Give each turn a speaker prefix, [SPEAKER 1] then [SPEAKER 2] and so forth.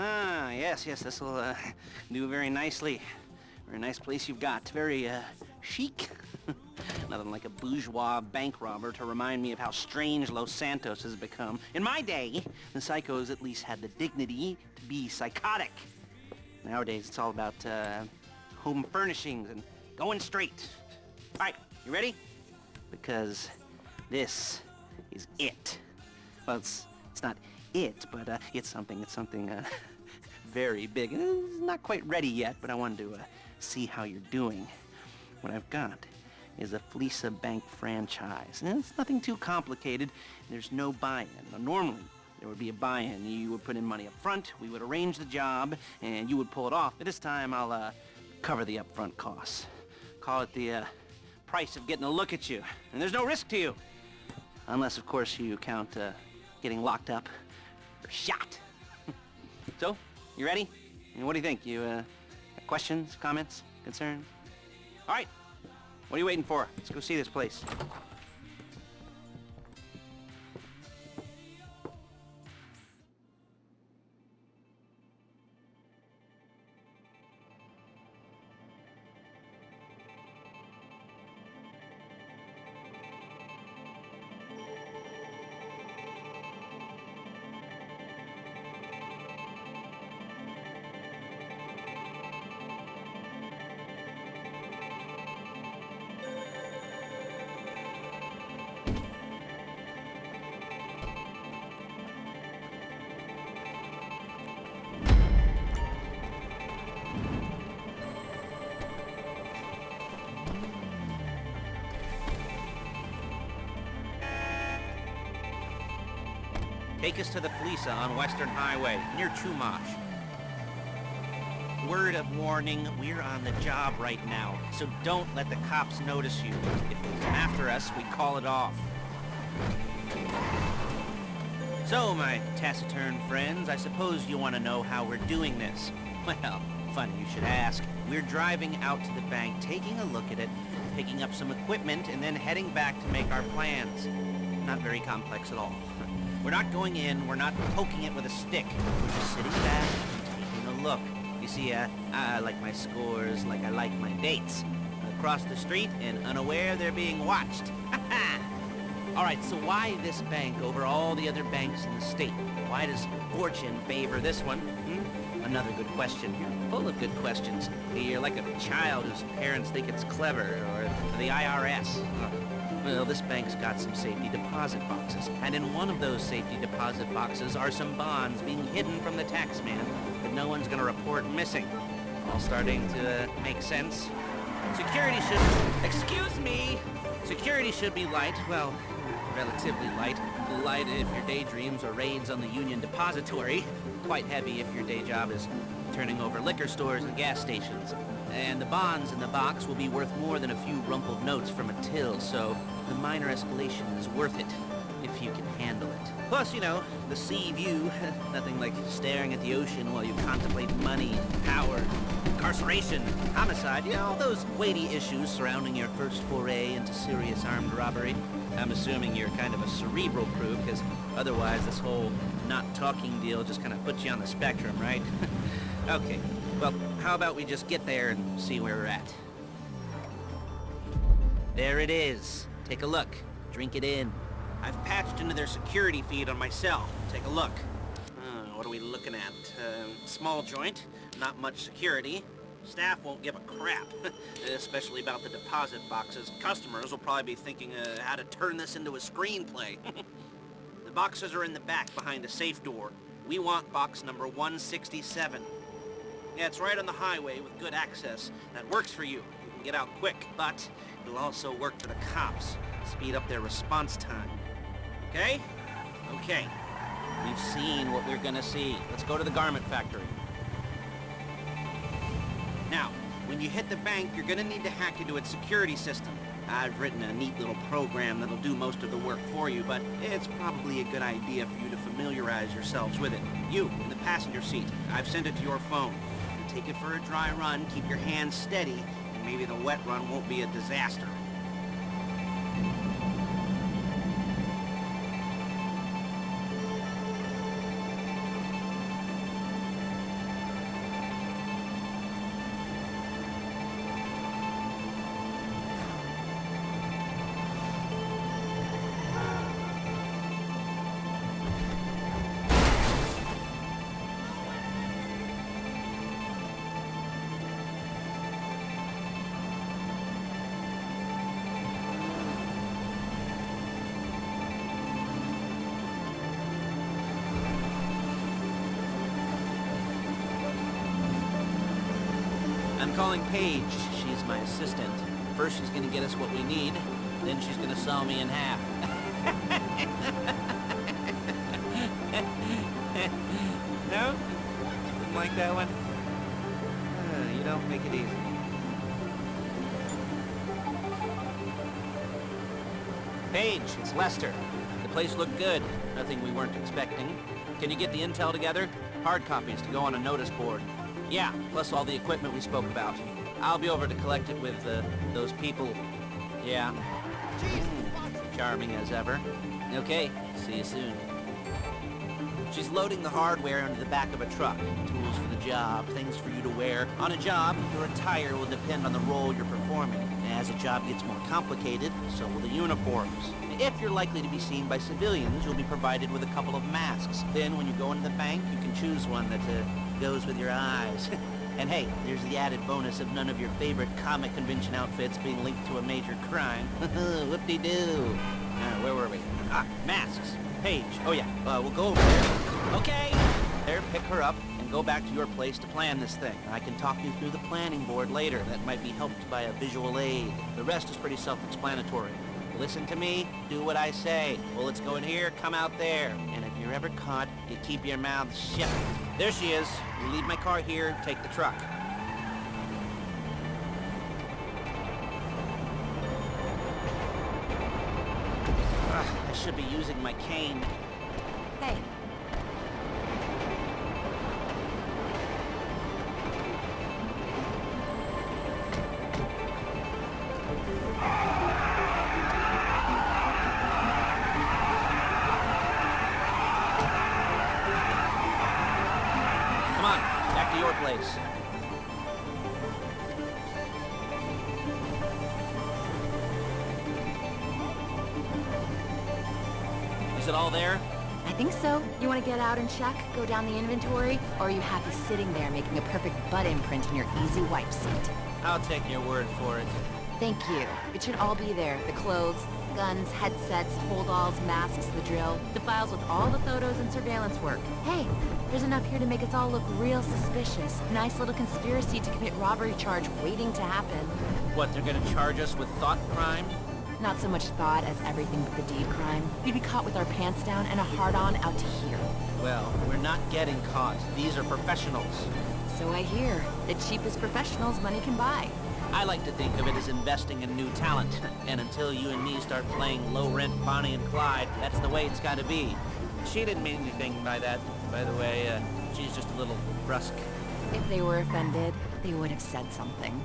[SPEAKER 1] Ah, yes, this'll do very nicely. Very nice place you've got. Very chic. Nothing like a bourgeois bank robber to remind me of how strange Los Santos has become. In my day, the psychos at least had the dignity to be psychotic. Nowadays, it's all about home furnishings and going straight. All right, you ready? Because this is it. Well, it's not it, but it's something very big. It's not quite ready yet, but I wanted to see how you're doing. What I've got is a Fleeca bank franchise. And it's nothing too complicated. There's no buy-in. Now, normally, there would be a buy-in. You would put in money up front, we would arrange the job, and you would pull it off. But this time, I'll cover the upfront costs. Call it the price of getting a look at you. And there's no risk to you. Unless, of course, you count getting locked up or shot. So, you ready? And what do you think? You got questions, comments, concerns? All right. What are you waiting for? Let's go see this place. Take us to the Fleeca on Western Highway, near Chumash. Word of warning, we're on the job right now, so don't let the cops notice you. If they come after us, we call it off. So, my taciturn friends, I suppose you want to know how we're doing this. Well, funny you should ask. We're driving out to the bank, taking a look at it, picking up some equipment, and then heading back to make our plans. Not very complex at all. We're not going in, we're not poking it with a stick. We're just sitting back and taking a look. You see, I like my scores like I like my dates. Across the street and unaware they're being watched. Alright, so why this bank over all the other banks in the state? Why does fortune favor this one? Another good question. You're full of good questions. You're like a child whose parents think it's clever, or the IRS. Well, this bank's got some safety deposit boxes, and in one of those safety deposit boxes are some bonds being hidden from the taxman that no one's gonna report missing. All starting to make sense. Security should... Excuse me! Security should be light, well, relatively light. Light if your daydreams or raids on the Union Depository. Quite heavy if your day job is turning over liquor stores and gas stations. And the bonds in the box will be worth more than a few rumpled notes from a till, so the minor escalation is worth it, if you can handle it. Plus, you know, the sea view, nothing like staring at the ocean while you contemplate money, power, incarceration, homicide, you know, all those weighty issues surrounding your first foray into serious armed robbery. I'm assuming you're kind of a cerebral crew, because otherwise this whole not talking deal just kind of puts you on the spectrum, right? Okay. Well, how about we just get there and see where we're at? There it is. Take a look. Drink it in. I've patched into their security feed on my cell. Take a look. What are we looking at? Small joint, not much security. Staff won't give a crap, especially about the deposit boxes. Customers will probably be thinking how to turn this into a screenplay. The boxes are in the back behind a safe door. We want box number 167. Yeah, it's right on the highway with good access. That works for you. You can get out quick, but it'll also work for the cops. Speed up their response time. Okay? Okay. We've seen what we're gonna see. Let's go to the garment factory. Now, when you hit the bank, you're gonna need to hack into its security system. I've written a neat little program that'll do most of the work for you, but it's probably a good idea for you to familiarize yourselves with it. You, in the passenger seat, I've sent it to your phone. Take it for a dry run, keep your hands steady, and maybe the wet run won't be a disaster. calling Paige. She's my assistant. First she's gonna get us what we need, then she's gonna saw me in half. No? Didn't like that one? You don't make it easy. Paige, it's Lester. The place looked good. Nothing we weren't expecting. Can you get the intel together? Hard copies to go on a notice board. Yeah, plus all the equipment we spoke about. I'll be over to collect it with, those people. Yeah. Charming as ever. Okay, see you soon. She's loading the hardware into the back of a truck. Tools for the job, things for you to wear. On a job, your attire will depend on the role you're performing. As a job gets more complicated, so will the uniforms. If you're likely to be seen by civilians, you'll be provided with a couple of masks. Then when you go into the bank, you can choose one that goes with your eyes. And hey, there's the added bonus of none of your favorite comic convention outfits being linked to a major crime. Whoop-de-doo. Where were we? Ah, masks. Paige. Oh yeah, we'll go over there. Okay. There, pick her up and go back to your place to plan this thing. I can talk you through the planning board later. That might be helped by a visual aid. The rest is pretty self-explanatory. Listen to me, do what I say. Bullets go in here, come out there. And if you're ever caught, you keep your mouth shut. There she is. You leave my car here, take the truck. I should be using my cane.
[SPEAKER 2] Hey.
[SPEAKER 1] Come on, back to your place. Is it all there?
[SPEAKER 2] I think so. You want to get out and check? Go down the inventory? Or are you happy sitting there making a perfect butt imprint in your easy wipe seat?
[SPEAKER 1] I'll take your word for it.
[SPEAKER 2] Thank you. It should all be there. The clothes, guns, headsets, hold-alls, masks, the drill. The files with all the photos and surveillance work. Hey, there's enough here to make us all look real suspicious. Nice little conspiracy to commit robbery charge waiting to happen.
[SPEAKER 1] What, they're gonna charge us with thought crime?
[SPEAKER 2] Not so much thought as everything but the deed crime. We'd be caught with our pants down and a hard-on out to here.
[SPEAKER 1] Well, we're not getting caught. These are professionals.
[SPEAKER 2] So I hear. The cheapest professionals money can buy.
[SPEAKER 1] I like to think of it as investing in new talent. And until you and me start playing low-rent Bonnie and Clyde, that's the way it's gotta be. She didn't mean anything by that, by the way. She's just a little brusque.
[SPEAKER 2] If they were offended, they would have said something.